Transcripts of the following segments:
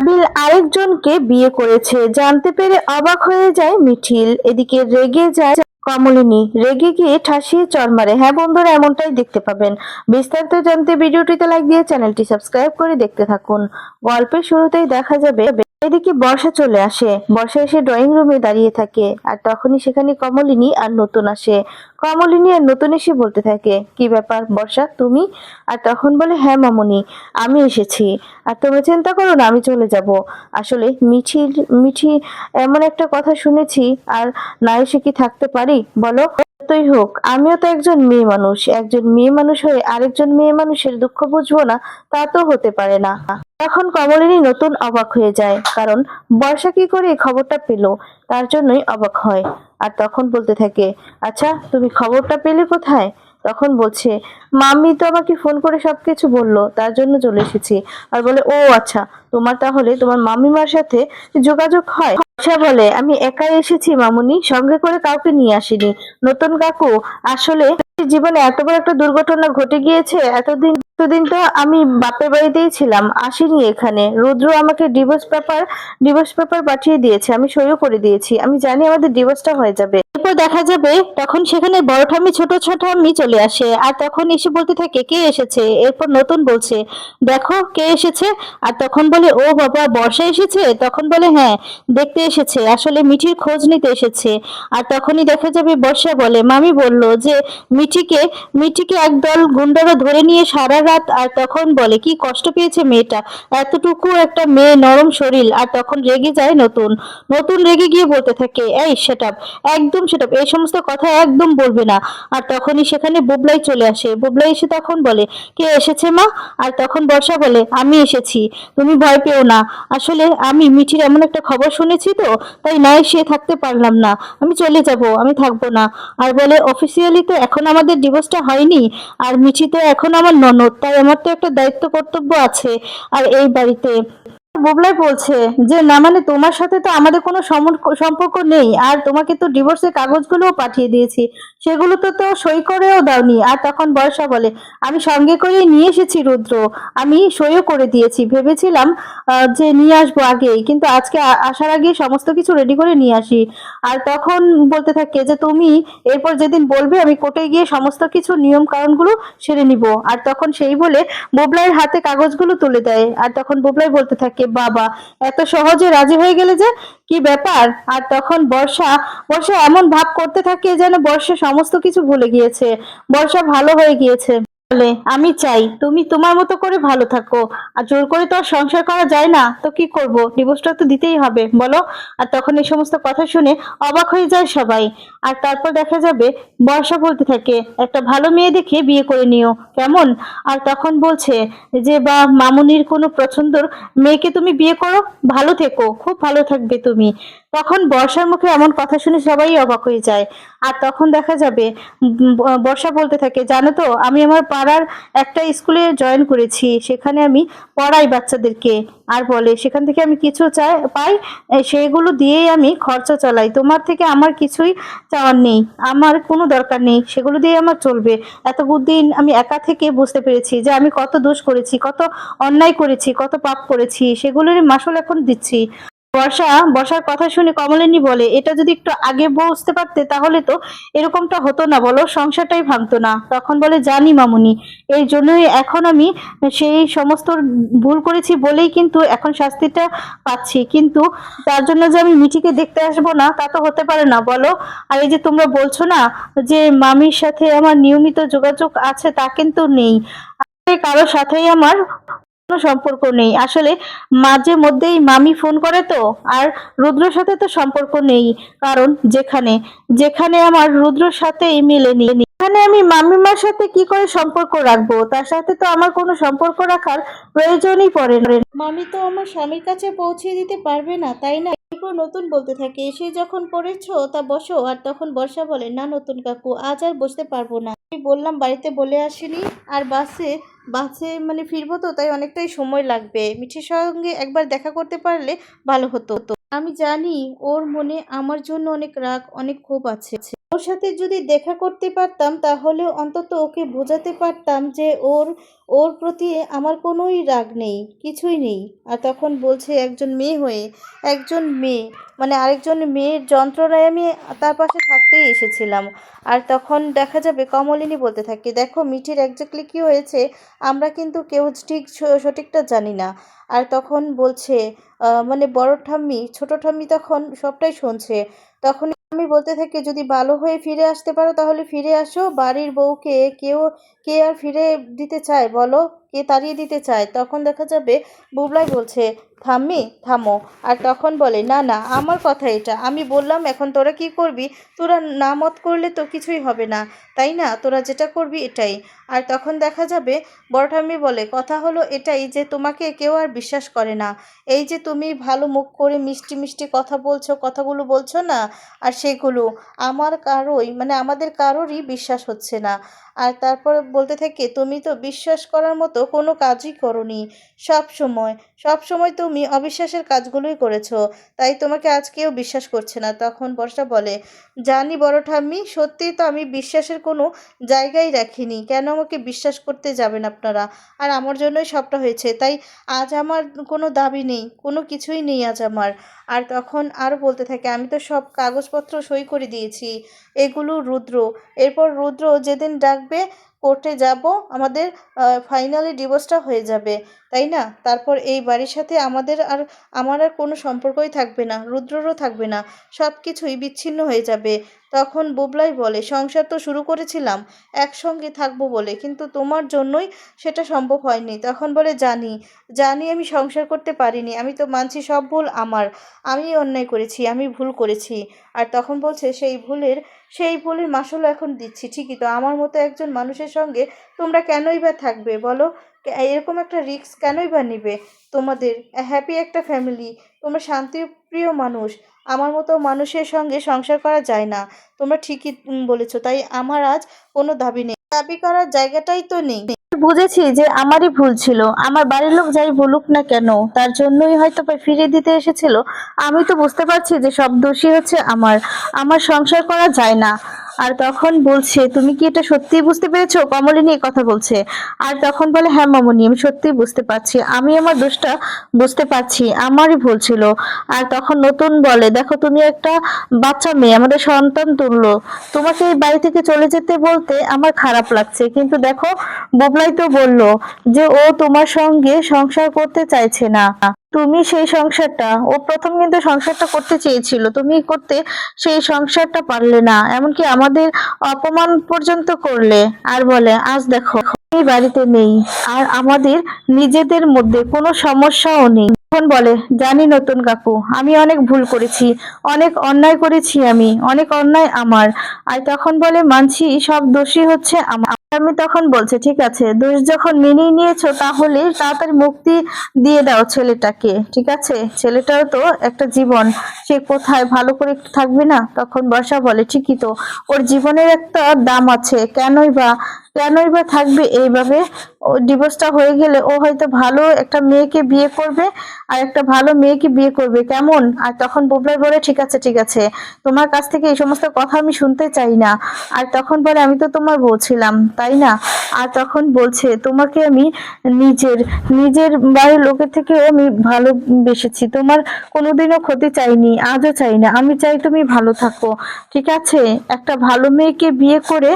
নাবিল আরেকজনকে বিয়ে করেছে জানতে পেরে অবাক হয়ে যায় মিঠিল। এদিকে রেগে যায় কমলিনী, রেগে গিয়ে ঠাসিয়ে চড় মারে। হ্যাঁ বন্ধুরা, এমনটাই দেখতে পাবেন। বিস্তারিত জানতে ভিডিওটিতে লাইক দিয়ে চ্যানেলটি সাবস্ক্রাইব করে দেখতে থাকুন। গল্পের শুরুতেই দেখা যাবে এদিকে বর্ষা চলে আসে। বর্ষা এসে ড্রয়িং রুমে দাঁড়িয়ে থাকে, আর তখনই সেখানে কমলিনী আর নতুন আসে। কমলিনী আর নতুন এসে বলতে থাকে, কি ব্যাপার বর্ষা, তুমি? আর তখন বলে, হ্যাঁ মামুনি, আমি এসেছি। আর তোমরা চিন্তা করো না, আমি চলে যাব। আসলে মিঠি এমন একটা কথা শুনেছি, আর না এসে কি থাকতে পারি বলো? যতই হোক, আমিও তো একজন মেয়ে মানুষ। একজন মেয়ে মানুষ হয়ে আরেকজন মেয়ে মানুষের দুঃখ বুঝবো না, তা তো হতে পারে না। তখন কমলিনী নতুন অবাক হয়ে যায়, কারণ বর্ষা কি করে এই খবরটা পেল, তার জন্যই অবাক হয়। আর তখন বলতে থাকে, আচ্ছা তুমি খবরটা পেলে কোথায়? তখন বলছে, মাম্মি তো আমাকে ফোন করে সবকিছু বললো, তার জন্য চলে এসেছি। আর বলে, ও আচ্ছা, তোমার তাহলে তোমার মামিমার সাথে যোগাযোগ হয়? আচ্ছা বলে, আমি একাই এসেছি মামুনি, সঙ্গে করে কাউকে নিয়ে আসিনি। নতুন কাকু, আসলে জীবনে এত বড় একটা দুর্ঘটনা ঘটে গিয়েছে। এতদিন তো আমি বাপের বাড়িতেই ছিলাম, আসিনি এখানে। রুদ্র আমাকে ডিভোর্স পেপার পাঠিয়ে দিয়েছে, আমি সইও করে দিয়েছি। আমি জানি আমাদের ডিভোর্সটা হয়ে যাবে। এরপর দেখা যাবে তখন সেখানে বড় ঠাম্মি ছোট ঠাম্মি চলে আসে, আর তখন এসে বলতে থাকে, কে এসেছে? এরপর নতুন বলছে, দেখো কে এসেছে। আর তখন বলে, ও বাবা, বর্ষা এসেছে? তখন বলে, হ্যাঁ, দেখতে এসেছে, আসলে মিঠির খোঁজ নিতে এসেছে। আর তখনই দেখা যাবে বর্ষা বলে, মামি বলল যে মিঠিকে মিঠিকে একদল গুন্ডারা ধরে নিয়ে সারা রাত। আর তখন বলে, কি কষ্ট পেয়েছে মেয়েটা, এতটুকু একটা মেয়ে, নরম শরীর। আর তখন রেগে যায় নতুন নতুন রেগে গিয়ে বলতে থাকে, এই সেটআপ, একদম সেটআপ, এই সমস্ত কথা একদম বলবে না। আর তখনই সেখানে বুবলাই চলে আসে। বুবলাই এসে তখন বলে, কে এসেছে মা? আর তখন বর্ষা বলে, আমি এসেছি, তুমি ভয় পেও না। আসলে আমি মিঠির এমন একটা খবর শুনেছি, তো তাই না এসে থাকতে পারলাম না। আমি চলে যাব, আমি থাকবো না। আর বলে, অফিসিয়ালি তো এখন আমাদের ডিভোর্সটা হয়নি, আর মিঠি তো এখন আমার ননদ, তাই আমার তো একটা দায়িত্ব কর্তব্য আছে আর এই বাড়িতে। বুবলাই বলছে যে, না মানে তোমার সাথে তো আমাদের কোনো সম্পর্ক নেই, আর তোমাকে তো ডিভোর্সের কাগজগুলোও পাঠিয়ে দিয়েছি, সেগুলো তো সই করেও দাওনি। আর তখন বর্ষা বলে, আমি সঙ্গে করে নিয়ে এসেছি রুদ্র, আমি সইও করে দিয়েছি। ভেবেছিলাম যে নিয়ে আসবো আগেই, কিন্তু আজকে আসার আগে সমস্ত কিছু রেডি করে নিয়ে আসি। আর তখন বলতে থাকে যে, তুমি এরপর যেদিন বলবে, আমি কোর্টে গিয়ে সমস্ত কিছু নিয়ম কানুনগুলো সেরে নিব। আর তখন সেই বলে বুবলাইয়ের হাতে কাগজগুলো তুলে দেয়। আর তখন বুবলাই বলতে থাকে, বাবা, এত সহজে রাজি হয়ে গেলে যে, কি ব্যাপার? আর তখন বর্ষা বর্ষা এমন ভাব করতে থাকে যেন বর্ষা সমস্ত কিছু ভুলে গিয়েছে, বর্ষা ভালো হয়ে গিয়েছে। বলে, আমি চাই তুমি তোমার মতো করে ভালো থাকো, আর জোর করে তো আর সংসার করা যায় না, তো কি করব, ডিভোর্সটা তো দিতেই হবে বলো। আর তখন এই সমস্ত কথা শুনে অবাক হয়ে যায় সবাই। আর তারপর দেখা যাবে বর্ষা বলতে থাকে, একটা ভালো মেয়ে দেখে বিয়ে করে নিও, কেমন? আর তখন বলছে যে, বা মামুনির কোনো পছন্দর মেয়েকে তুমি বিয়ে করো, ভালো থেকো, খুব ভালো থাকবে তুমি। তখন বর্ষার মুখে এমন কথা শুনে সবাই অবাক হয়ে যায়। আর তখন দেখা যাবে বর্ষা বলতে থাকে, জানো তো, আমি আমার পাড়ার একটা স্কুলে জয়েন করেছি, সেখানে আমি পড়াই বাচ্চাদেরকে। আর বলে, সেখান থেকে আমি কিছু পাই, সেগুলো দিয়েই আমি খরচা চালাই। তোমার থেকে আমার কিছুই চাওয়ার নেই, আমার কোনো দরকার নেই, সেগুলো দিয়ে আমার চলবে। এত বুদ্ধি আমি একা থেকে বুঝতে পেরেছি যে আমি কত দোষ করেছি, কত অন্যায় করেছি, কত পাপ করেছি, সেগুলোরই মাসুল এখন দিচ্ছি। বর্ষার কথা শুনে কমলিনী বলে, এটা যদি একটু আগে বুঝতে পারতে তাহলে তো এরকমটা হতো না, বলো, সংসারটাই ভাঙতো না। তখন বলে, জানি মামুনি, এই জন্যই এখন আমি সেই সমস্ত ভুল করেছি বলেই কিন্তু এখন শাস্তিটা পাচ্ছি, কিন্তু তার জন্য যে আমি মিঠিকে দেখতে আসবো না, তা তো হতে পারে না বলো। আর এই যে তোমরা বলছো না যে মামির সাথে আমার নিয়মিত যোগাযোগ আছে, তা কিন্তু নেই, কারোর সাথেই আমার কোনো সম্পর্ক নেই। আসলে মাঝে মধ্যেই মামি ফোন করে তো, আর রুদ্রর সাথে তো সম্পর্ক নেই, কারণ যেখানে যেখানে আমার রুদ্রর সাথে মেলেনি, এখানে আমি মামিমার সাথে কি করে সম্পর্ক রাখবো? তার সাথে তো আমার কোনো সম্পর্ক রাখার প্রয়োজনই পড়ে না। মামি তো আমার স্বামীর কাছে পৌঁছে দিতে পারবে না, তাই না? এরপর নতুন বলতে থাকে, এসে যখন পড়েছো তা বসো। আর তখন বর্ষা বলে, না নতুন কাকু, আজ আর বসতে পারবো না, আমি বললাম বাড়িতে বলে আসিনি, আর বাসে বাসে মানে ফিরবো তো, তাই অনেকটাই সময় লাগবে। মিঠির সঙ্গে একবার দেখা করতে পারলে ভালো হতো। আমি জানি ওর মনে আমার জন্য অনেক রাগ, অনেক ক্ষোভ আছে। ওর সাথে যদি দেখা করতে পারতাম, তাহলে অন্তত ওকে বোঝাতে পারতাম যে ওর ওর প্রতি আমার কোনোই রাগ নেই, কিছুই নেই। আর তখন বলছে একজন মেয়ে হয়ে, একজন মেয়ে মানে আরেকজন মেয়ের যন্ত্রণায় আমি তার পাশে থাকতেই এসেছিলাম। আর তখন দেখা যাবে কমলিনী বলতে থাকে, দেখো মিঠির একজাক্টলি কী হয়েছে আমরা কিন্তু কেউ ঠিক সঠিকটা জানি না। আর তখন বলছে মানে বড় ঠাম্মি ছোট ঠাম্মি তখন সবটাই শুনছে। তখন আমি বলতে থাকি, যদি ভালো হয়ে ফিরে আসতে পারো তাহলে ফিরে আসো। বাড়ির বউকে কে আর ফিরে দিতে চায় বলো? কে তাড়িয়ে দিতে চায়? তখন দেখা যাবে বুবলাই বলছে, ঠাম্মি থামো। আর তখন বলে, না না আমার কথা এটা, আমি বললাম এখন তোরা কি করবি? তোরা না মত করলে তো কিছুই হবে না, তাই না? তোরা যেটা করবি এটাই। আর তখন দেখা যাবে বড় ঠাম্মি বলে, কথা হলো এটাই যে তোমাকে কেউ আর বিশ্বাস করে না। এই যে তুমি ভালো মুখ করে মিষ্টি মিষ্টি কথাগুলো বলছো না, আর সেগুলো আমাদের কারোরই বিশ্বাস হচ্ছে না। আর তারপর বলতে থাকে, তুমি তো বিশ্বাস করার মতো কোনো কাজই করোনি। সব সময় তুমি অবিশ্বাসের কাজগুলোই করেছো, তাই তোমাকে আজ কেউ বিশ্বাস করছে না। তখন বর্ষা বলে, জানি বড় ঠাম্মি, সত্যিই তো আমি বিশ্বাসের কোনো জায়গায় রাখিনি। কেন আমাকে বিশ্বাস করতে যাবেন আপনারা? আর আমার জন্যই সবটা হয়েছে, তাই আজ আমার কোনো দাবি নেই, কোনো কিছুই নেই আজ আমার। আর তখন আরও বলতে থাকে, আমি তো সব কাগজপত্র সই করে দিয়েছি, এগুলো রুদ্র। এরপর রুদ্র যেদিন ডাকবে কোর্টে যাব, আমাদের ফাইনালি ডিভোর্সটা হয়ে যাবে, তাই না? তারপর এই বাড়ির সাথে আমার আর কোনো সম্পর্কই থাকবে না, রুদ্ররও থাকবে না, সব কিছুই বিচ্ছিন্ন হয়ে যাবে। তখন বুবলাই বলে, সংসার তো শুরু করেছিলাম একসঙ্গে থাকবো বলে, কিন্তু তোমার জন্যই সেটা সম্ভব হয়নি। তখন বলে, জানি আমি সংসার করতে পারিনি, আমি তো মানছি সব ভুল আমার, আমি অন্যায় করেছি, আমি ভুল করেছি। আর তখন বলছে, সেই ভুলের মাসুলও এখন দিচ্ছি, ঠিকই তো। আমার মতো একজন মানুষের সঙ্গে তোমরা কেনই বা থাকবে বলো? এরকম একটা রিস্ক কেনই বা নিবে? তোমাদের হ্যাপি একটা ফ্যামিলি, তোমরা শান্তিপ্রিয় মানুষ, আমার মতো মানুষের সঙ্গে সংসার করা যায় না। তোমরা ঠিকই বলেছো, তাই আমার আজ কোনো দাবি নেই, দাবি করার জায়গাটাই তো নেই। বুঝেছি যে আমারই ভুল ছিল। আমার বাড়ির লোক যাই বলুক না কেন, তার জন্যই হয়তো বা ফিরিয়ে দিতে এসেছিল। আমি তো বুঝতে পারছি যে সব দোষী হচ্ছে আমার সংসার করা যায় না। আর তখন বলছে, তুমি কি এটা সত্যিই বুঝতে পেরেছো? কমলিনী এই কথা বলছে। আর তখন বলে, হ্যাঁ মামুনি, আমি সত্যিই বুঝতে পারছি, আমি আমার দোষটা বুঝতে পারছি, আমারই ভুল ছিল। আর তখন নতুন বলে, দেখো তুমি একটা বাচ্চা মেয়ে, আমাদের সন্তান তুল্য, তোমাকে এই বাড়ি থেকে চলে যেতে বলতে আমার খারাপ লাগছে, কিন্তু দেখো বুবলাই তো বললো যে ও তোমার সঙ্গে সংসার করতে চাইছে না। তুমি সেই সংসারটা, ও প্রথম কিন্তু সংসারটা করতে চেয়েছিল, তুমি করতে সেই সংসারটা পারলে না, এমনকি আমাদের অপমান পর্যন্ত করলে। আর বলে, আজ দেখো এই বাড়িতে নেই, আর আমাদের নিজেদের মধ্যে কোনো সমস্যাও নেই। তখন বলে, জানি নতুন কাকু, আমি অনেক ভুল করেছি, অনেক অন্যায় করেছি, আমি অনেক অন্যায় আমার। আর তখন বলে, মানছি সব দোষী হচ্ছে আমার। আমি তখন বলছে, ঠিক আছে, দোষ যখন মেনেই নিয়েছো তাহলে তাড়াতাড়ি মুক্তি দিয়ে দাও ছেলেটাকে, ঠিক আছে? ছেলেটাও তো একটা জীবন, সে কোথায় ভালো করে একটু থাকবে না? তখন বর্ষা বলে, ঠিকই তো, ওর জীবনের একটা দাম আছে, কেনই বা থাকবে এইভাবে? ও ডিভোর্সটা হয়ে গেলে ও হয়তো ভালো একটা মেয়েকে বিয়ে করবে, আর একটা ভালো মেয়েকে বিয়ে করবে, কেমন? আর তখন বুবলাই বলে, ঠিক আছে, তোমার কাছ থেকে এই সমস্ত কথা আমি শুনতে চাই না। আর তখন বলে, আমি তো তোমার বউ ছিলাম, তাই না? আর তখন বলছে, তোমাকে আমি নিজের নিজের বাড়ির লোকের থেকে আমি ভালোবেসেছি, তোমার কোনোদিনও ক্ষতি চাইনি, আজও চাই না। আমি চাই তুমি ভালো থাকো, ঠিক আছে? একটা ভালো মেয়েকে বিয়ে করে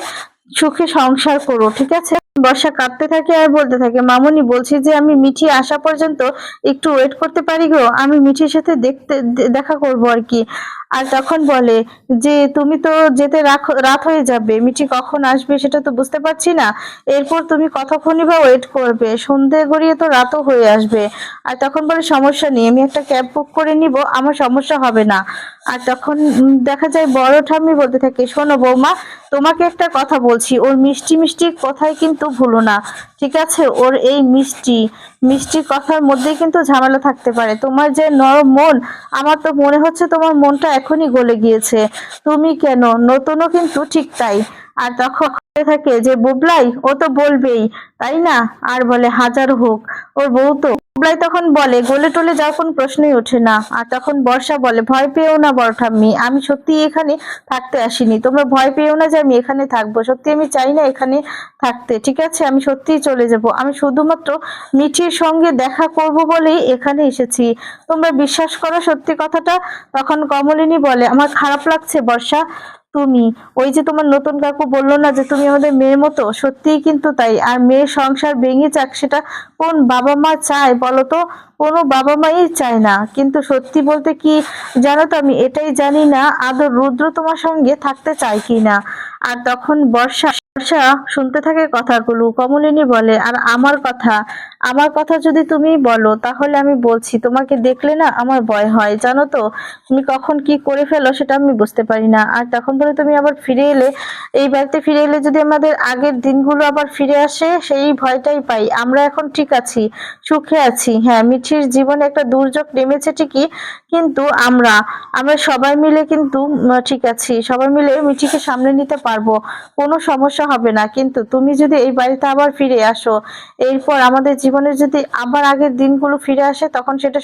সুখে সংসার করো, ঠিক আছে? বর্ষা কাঁদতে থাকে আর বলতে থাকে, মামুনি বলছি যে আমি মিঠি আসা পর্যন্ত একটু ওয়েট করতে পারি গো, আমি মিঠির সাথে দেখা করবো আর কি। আর তখন বলে যে, তুমি তো যেতে রাত হয়ে যাবে, মিঠি কখন আসবে সেটা তো বুঝতে পারছি না, এরপর তুমি কতক্ষণই বা ওয়েট করবে, সন্ধে গড়িয়ে তো রাতও হয়ে আসবে। আর তখন বলে, সমস্যা নেই, আমি একটা ক্যাব বুক করে নিব, আমার সমস্যা হবে না। আর তখন দেখা যায় বড় ঠাম্মি বলতে থাকে, শোনো বৌমা, তোমাকে একটা কথা বলছি, ওর মিষ্টি মিষ্টি কথাই কিন্তু ভুলো না, ঠিক আছে? ওর এই মিষ্টি মিষ্টি কথার মধ্যেই কিন্তু ঝামেলা থাকতে পারে। তোমার যে নরম মন, আমার তো মনে হচ্ছে তোমার মনটা এখনই গলে গিয়েছে, তুমি কেন, নতুনও কিন্তু ঠিক তাই। আর তখন বলতে থাকে যে, বুবলাই ও তো বলবেই, তাই না? আর বলে, হাজার হোক, ওর বউ তো বুবলাই তখন বলে গলে টলে যাওয়ার কোনো প্রশ্নই ওঠে না। আর তখন বর্ষা বলে ভয় পেও না বড় ঠাম্মি, আমি সত্যি এখানে থাকতে আসিনি, তোমরা ভয় পেও না যে আমি এখানে থাকবো, সত্যি আমি চাই না এখানে থাকতে, ঠিক আছে আমি সত্যিই চলে যাব, আমি শুধুমাত্র মিঠির সঙ্গে দেখা করব বলেই এখানে এসেছি, তোমরা বিশ্বাস করো সত্যি কথাটা। তখন কমলিনী বলে আমার খারাপ লাগছে বর্ষা, তুমি ওই যে তোমার নতুন কাকু বললো না যে তুমি আমাদের মেয়ের মতো, সত্যিই কিন্তু তাই। আর মেয়ের সংসার ভেঙে যাক সেটা কোন বাবা মা চায় বলো তো? কোনো বাবা মাই চায় না। কিন্তু সত্যি বলতে কি জানো তো, আমি এটাই জানি না আদৌ রুদ্র তোমার সঙ্গে থাকতে চায় কি না। আর তখন বর্ষা বর্ষা শুনতে থাকে কথাগুলো। কমলিনী বলে আর আমার কথা যদি তুমি বলো তাহলে আমি বলছি, তোমাকে দেখলে না আমার ভয় হয় জানো তো, তুমি কখন কি করে ফেলো সেটা আমি বুঝতে পারি না। আর তখন বলে তুমি আবার ফিরে এলে, এই বাড়িতে ফিরে এলে যদি আমাদের আগের দিনগুলো আবার ফিরে আসে সেই ভয়টাই পাই। আমরা এখন ঠিক আছি, সুখে আছি, হ্যাঁ মিঠির জীবনে একটা দুর্যোগ নেমেছে ঠিকই, কিন্তু আমরা আমরা সবাই মিলে কিন্তু ঠিক আছি, সবাই মিলে মিঠিকে সামনে নিতে পারবো, কোনো সমস্যা হবে না। কিন্তু তুমি যদি এই বাড়িতে আবার ফিরে আসো, এরপর আমাদের জীবনে যদি আবার আগের দিনগুলো ফিরে আসে তখন সেটা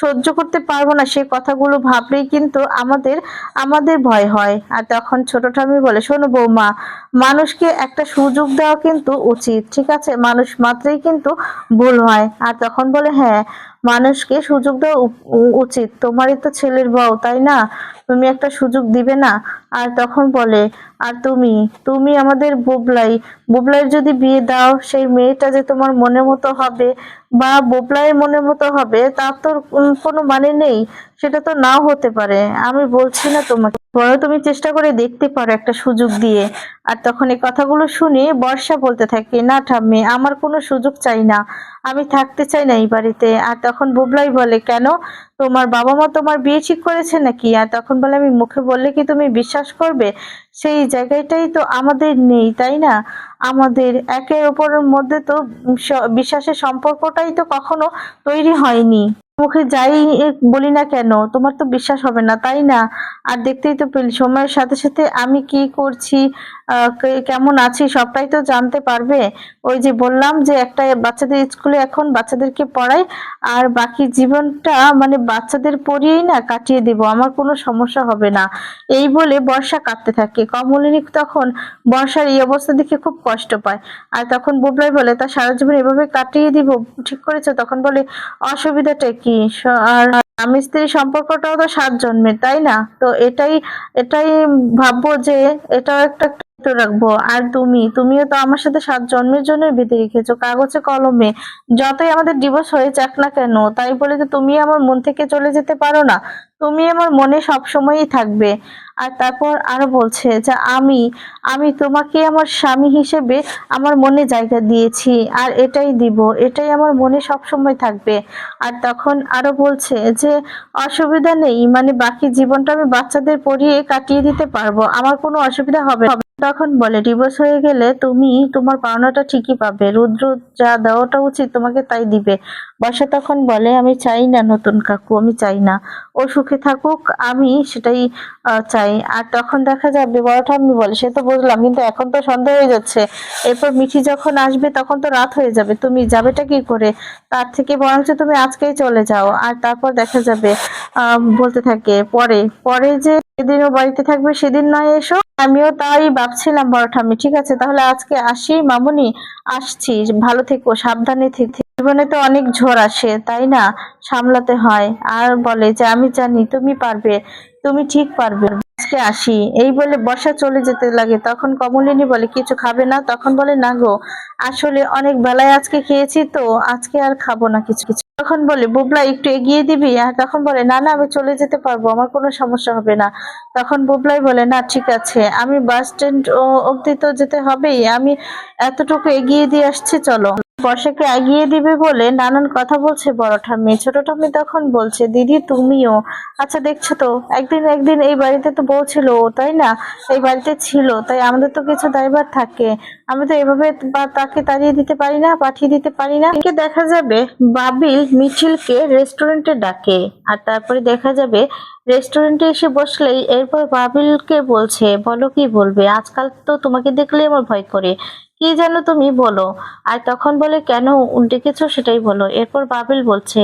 সহ্য করতে পারবো না, সেই কথাগুলো ভাবলেই কিন্তু আমাদের আমাদের ভয় হয়। আর তখন ছোট ঠাম্মি বলে শোনো বৌমা, মানুষকে একটা সুযোগ দেওয়া কিন্তু উচিত, ঠিক আছে, মানুষ মাত্রই কিন্তু ভুল হয়। আর তখন বলে হ্যাঁ মানুষকে সুযোগ দেওয়া উচিত, তোমারই তো ছেলের বউ তাই না, তুমি একটা সুযোগ দিবে না? আর তখন বলে আর তুমি তুমি আমাদের বুবলাইয়ের যদি বিয়ে দাও, সেই মেয়েটা যে তোমার মনের মতো হবে বা বুবলাইয়ের মনের মতো হবে তার তো কোনো মানে নেই, সেটা তো নাও হতে পারে, আমি বলছি না তোমাকে, বরং তুমি চেষ্টা করে দেখতে পারো একটা সুযোগ দিয়ে। আর তখন এই কথাগুলো শুনে বর্ষা বলতে থাকে না ঠাম্মি, আমার কোনো সুযোগ চাই না, আমি থাকতে চাই না এই বাড়িতে। আর তখন বুবলাই বলে কেন, তোমার বাবা মা তোমার বিয়ে ঠিক করেছে নাকি? আর তখন বলে আমি মুখে বললে কি তুমি বিশ্বাস করবে, সেই জায়গাটাই তো আমাদের নেই তাই না, আমাদের একের অপরের মধ্যে তো বিশ্বাসের সম্পর্কটাই তো কখনো তৈরি হয়নি, মুখে যাই বলি না কেন তোমার তো বিশ্বাস হবে না তাই না? আর দেখতেই তো পেলি সময়ের সাথে সাথে আমি কি করছি, কেমন আছি সবটাই তো জানতে পারবে। ওই যে বললাম যে একটা বাচ্চাদের স্কুলে এখন বাচ্চাদেরকে পড়াই, আর বাকি জীবনটা মানে বাচ্চাদের পড়িয়েই না কাটিয়ে দেব, আমার কোনো সমস্যা হবে না। এই বলে বর্ষা কাঁদতে থাকে। কমলিনী তখন বর্ষার এই অবস্থা দেখে খুব কষ্ট পায়। আর তখন বুবলাই বলে তা সারা জীবন এভাবে কাটিয়ে দিব ঠিক করেছো? তখন বলে অসুবিধাটা কি, আর স্বামী স্ত্রীর সম্পর্কটাও তো 7 জন্মের তাই না, তো এটাই এটাই ভাববো যে এটাও একটা তো রাখবো। আর তুমিও তো আমার সাথে 7 জন্মের জন্য বেঁধে রেখেছো কাগজে কলমে, যতই আমাদের ডিভোর্স হয়ে যাক না কেন তাই বলে যে তুমি আমার মন থেকে চলে যেতে পারো না, তুমি আমার মনে সব সময়ই থাকবে। আর তারপর আরো বলছে যে আমি আমি তোমাকে আমার স্বামী হিসেবে আমার মনে জায়গা দিয়েছি, আর এটাই দিব, এটাই আমার মনে সব সময় থাকবে। আর তখন আরো বলছে যে অসুবিধা নেই, মানে বাকি জীবনটা আমি বাচ্চাদের পড়িয়ে কাটিয়ে দিতে পারবো, আমার কোনো অসুবিধা হবে না। তখন বলে ডিভোর্স হয়ে গেলে তুমি তোমার পাওনাটা ঠিকই পাবে, রুদ্র যা দেওয়াটা উচিত তোমাকে তাই দিবে। বর্ষা তখন বলে আমি চাই না নতুন কাকু, আমি চাই না, ও সুখে থাকুক, আমি সেটাই চাই। আর তখন দেখা যাবে বড় ঠাম্মি বলে সে তো বুঝলাম, কিন্তু এখন তো সন্ধ্যা হয়ে যাচ্ছে, এরপর মিঠি যখন আসবে তখন তো রাত হয়ে যাবে, তুমি যাবেটা কি করে, তার থেকে বরঞ্চ তুমি আজকেই চলে যাও। আর তারপর দেখা যাবে বলতে থাকে পরে পরে যে যেদিন ও বাড়িতে থাকবে সেদিন নয় এসো, আমিও তাই ভাবছিলাম বড় ঠাম্মি, ঠিক আছে তাহলে আজকে আসি মামুনি, আসছি, ভালো থেকো সাবধানে থেকো, জীবনে তো অনেক ঝড় আসে তাই না, সামলাতে হয়। আর বলে যে আমি জানি তুমি পারবে, তুমি ঠিক পারবে, আজকে আসি। এই বলে বর্ষা চলে যেতে লাগে। তখন কমলিনী বলে কিছু খাবে না? তখন বলে না গো, আসলে অনেক বেলায় আজকে খেয়েছি তো, আজকে আর খাবো না কিছু কিছু। তখন বলে বুবলা একটু এগিয়ে দিবি? আর তখন বলে না না আমি চলে যেতে পারবো, আমার কোনো সমস্যা হবে না। তখন বুবলাই বলে না ঠিক আছে, আমি বাস স্ট্যান্ড অব্দি তো যেতে হবেই, আমি এতটুকু এগিয়ে দিয়ে আসছি, চলো। বর্ষাকে এগিয়ে দিবে বলে নানান কথা বলছে বড় ঠাম্মি। ছোট ঠাম্মি তখন বলছে দিদি তুমিও, আচ্ছা দেখছো তো একদিন একদিন এই বাড়িতে তো বউ ছিল ও, তাই না, এই বাড়িতে ছিল, তাই আমাদের তো কিছু দায়ভার থাকে, আমি তো এভাবে বা তাকে তাড়িয়ে দিতে পারি না, পাঠিয়ে দিতে পারি না। এদিকে দেখা যাবে বাবিল মিছিলকে রেস্টুরেন্টে ডাকে। আর তারপরে দেখা যাবে রেস্টুরেন্টে এসে বসলেই এরপর বাবিলকে বলছে বলো কি বলবে, আজকাল তো তোমাকে দেখলে আমার ভয় করে, কি যেন তুমি বলো। আর তখন বলে কেন ডেকেছো সেটাই বলো। এরপর বাবিল বলছে,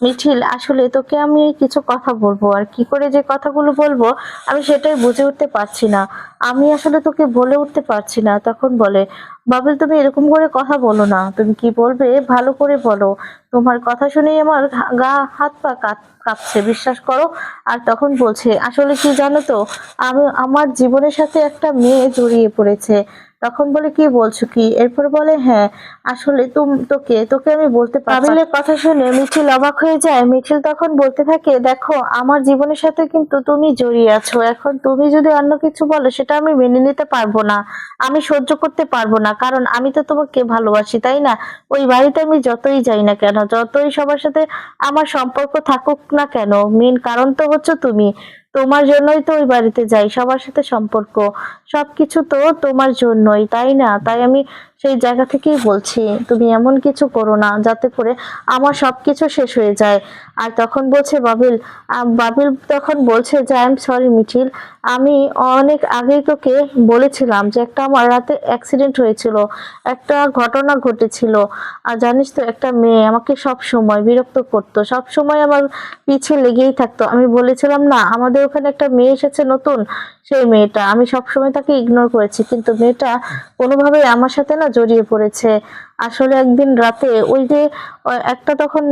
মিঠিল আসলে তোকে আমি কিছু কথা বলবো, আর কি করে যে কথাগুলো বলবো আমি সেটাই বুঝে উঠতে পারছি না। আমি আসলে তোকে বলে উঠতে পারছি না। তখন বলে, বাবিল তুমি এরকম করে কথা বলো না, তুমি কি বলবে ভালো করে বলো। তোমার কথা শুনেই আমার গা হাত পা কাঁপছে, বিশ্বাস করো। আর তখন বলছে, আসলে কি জানো তো, আমার জীবনের সাথে একটা মেয়ে জড়িয়ে পড়েছে। তখন বলে, কি বলছো কি? এরপর বলে, হ্যাঁ আসলে তোকে তোকে আমি বলতে পারছি। কাবিলের কথা শুনে মিঠিল অবাক হয়ে যায়। মিঠিল তখন বলতে থাকে, দেখো আমার জীবনের সাথে কিন্তু তুমি জড়িয়ে আছো, এখন তুমি যদি অন্য কিছু বলো সেটা আমি মেনে নিতে পারবো না, আমি সহ্য করতে পারবো না, কারণ আমি তো তোমাকে ভালোবাসি, তাই না? ওই বাড়িতে আমি যতই যাই না কেন, যতই সবার সাথে আমার সম্পর্ক থাকুক না কেন, মেন কারণ তো হচ্ছে তুমি। তোমার জন্যই তো ওই বাড়িতে যাই, সবার সাথে সম্পর্ক, সবকিছু তো তোমার জন্যই, তাই না? তাই আমি সেই জায়গা থেকেই বলছি, তুমি এমন কিছু করো না যাতে করে আমার সবকিছু শেষ হয়ে যায়। আর তখন বলছে বাবিল, বাবিল তখন বলছে যে, আই এম সরি মিঠিল, আমি অনেক আগেই তোকে বলেছিলাম যে একটা আমার রাতে অ্যাক্সিডেন্ট হয়েছিল, একটা ঘটনা ঘটেছিল। আর জানিস তো, একটা মেয়ে আমাকে সব সময় বিরক্ত করতো, সব সময় আমার পিছে লেগেই থাকতো। আমি বলেছিলাম না, আমাদের ওখানে একটা মেয়ে এসেছে নতুন, সেই মেয়েটা আমি সবসময় তাকে ইগনোর করেছি, কিন্তু মেয়েটা কোনোভাবে আমার সাথে না জড়িয়ে পড়েছে। আসলে একদিন রাতে ওই যে একটা তখন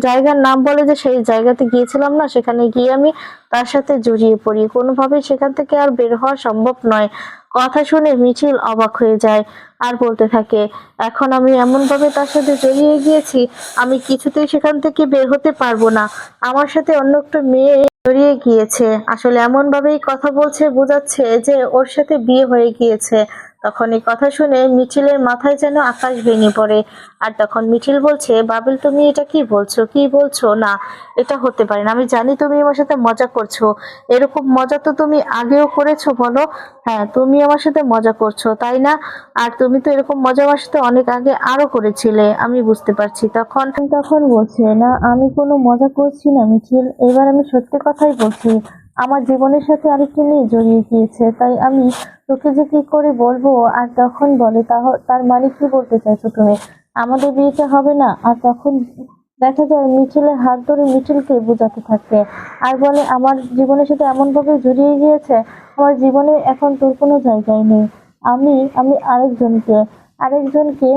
জায়গার নাম বলে যে সেই জায়গাতে গিয়েছিলাম না, সেখানে গিয়ে আমি তার সাথে জড়িয়ে পড়ি, কোনোভাবে সেখান থেকে আর বের হওয়া সম্ভব নয়। কথা শুনে মিছিল অবাক হয়ে যায় আর বলতে থাকে, এখন আমি এমন ভাবে তার সাথে জড়িয়ে গিয়েছি, আমি কিছুতেই সেখান থেকে বের হতে পারবো না। আমার সাথে অন্য একটা মেয়ে জড়িয়ে গিয়েছে, আসলে এমন ভাবেই কথা বলছে, বোঝাচ্ছে যে ওর সাথে বিয়ে হয়ে গিয়েছে। তখন এই কথা শুনে মিছিলের মাথায় যেন আকাশ ভেঙে পড়ে। আর তখন মিছিল বলছে, বাবিল তুমি এটা কি বলছো, কি বলছো? না, এটা হতে পারে না, আমি জানি তুমি আমার সাথে মজা করছো, এরকম মজা তো তুমি আগেও করেছো বলো। হ্যাঁ তুমি আমার সাথে মজা করছো তাই না? আর তুমি তো এরকম মজা আমার সাথে অনেক আগে আরো করেছিলে, আমি বুঝতে পারছি। তখন তখন বলছে, না আমি কোনো মজা করছি না মিছিল, এবার আমি সত্যি কথাই বলছি, আমার জীবনের সাথে আরেকটি মেয়ে জড়িয়ে গিয়েছে, তাই আমি তোকে যে কি করে বলবো। আর তখন বলে, তার মানে কি বলতে চাইছো তুমি, আমাদের বিয়েটা হবে না? আর তখন দেখা যায় মিছিলের হাত ধরে মিছিলকে বোঝাতে থাকে আর বলে, আমার জীবনের সাথে এমন ভাবে জড়িয়ে গিয়েছে, আমার জীবনে এখন তোর কোনো জায়গায় নেই, আমি আমি আরেকজনকে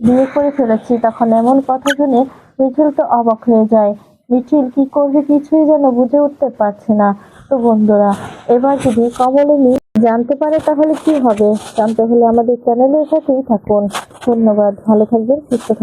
বিয়ে করে ফেলেছি। তখন এমন কথা শুনে মিছিল তো অবাক হয়ে যায়। মিছিল কি করবে কিছুই যেন বুঝে উঠতে পারছে না। তো বন্ধুরা, এবার যদি কমলিনী জানতে পারে তাহলে কি হবে? জানতে হলে আমাদের চ্যানেলের সাথেই থাকুন। ধন্যবাদ, ভালো থাকবেন, সুস্থ থাকবেন।